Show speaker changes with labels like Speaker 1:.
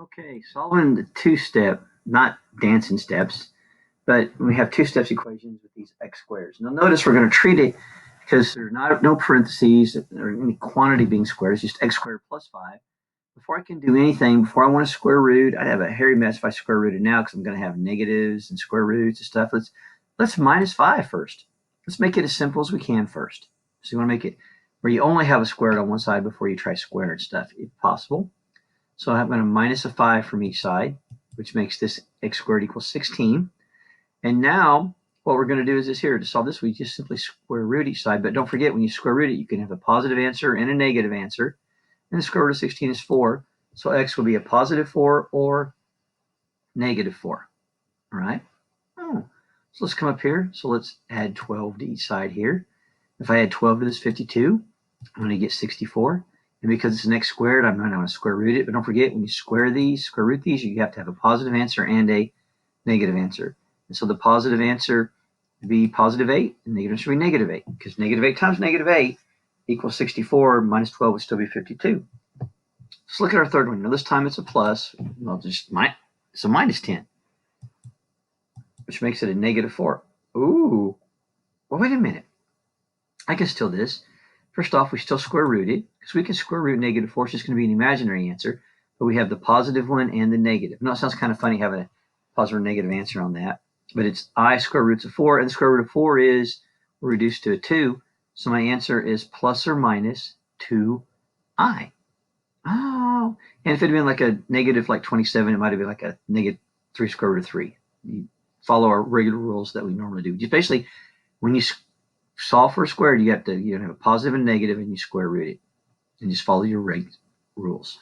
Speaker 1: Okay, solving the two-step, not dancing steps, but we have two steps equations with these x squares. Now notice we're going to treat it because there's no parentheses or any quantity being squared. It's just x squared plus 5. Before I can do anything, before I want to square root, I'd have a hairy mess if I square root it now because I'm going to have negatives and square roots and stuff. Let's minus 5 first. Let's make it as simple as we can first. So you want to make it where you only have a squared on one side before you try squaring stuff, if possible. So I'm going to minus a 5 from each side, which makes this x squared equal 16. And now what we're going to do is this here. To solve this, we just simply square root each side. But don't forget, when you square root it, you can have a positive answer and a negative answer. And the square root of 16 is 4. So x will be a positive 4 or negative 4. All right? Oh, so let's come up here. So let's add 12 to each side here. If I add 12 to this 52, I'm going to get 64. And because it's an x squared, I'm going to square root it. But don't forget, when you square root these, you have to have a positive answer and a negative answer. And so the positive answer would be positive 8, and negative answer would be negative 8. Because negative 8 times negative 8 equals 64, minus 12 would still be 52. Let's look at our third one. Now this time it's a plus. Well, it's a minus 10, which makes it a negative 4. Ooh, well, wait a minute. I can still do this. First off, we still square root it, because we can square root negative 4. It's just going to be an imaginary answer. But we have the positive one and the negative. Now, it sounds kind of funny having a positive or negative answer on that. But it's I square roots of 4, and the square root of 4 is reduced to a 2. So my answer is plus or minus 2i. Oh, and if it had been like a negative like 27, it might have been like a negative 3 square root of 3. You follow our regular rules that we normally do. Just basically, when you solve for a squared, you have a positive and negative, and you square root it. And just follow your rules.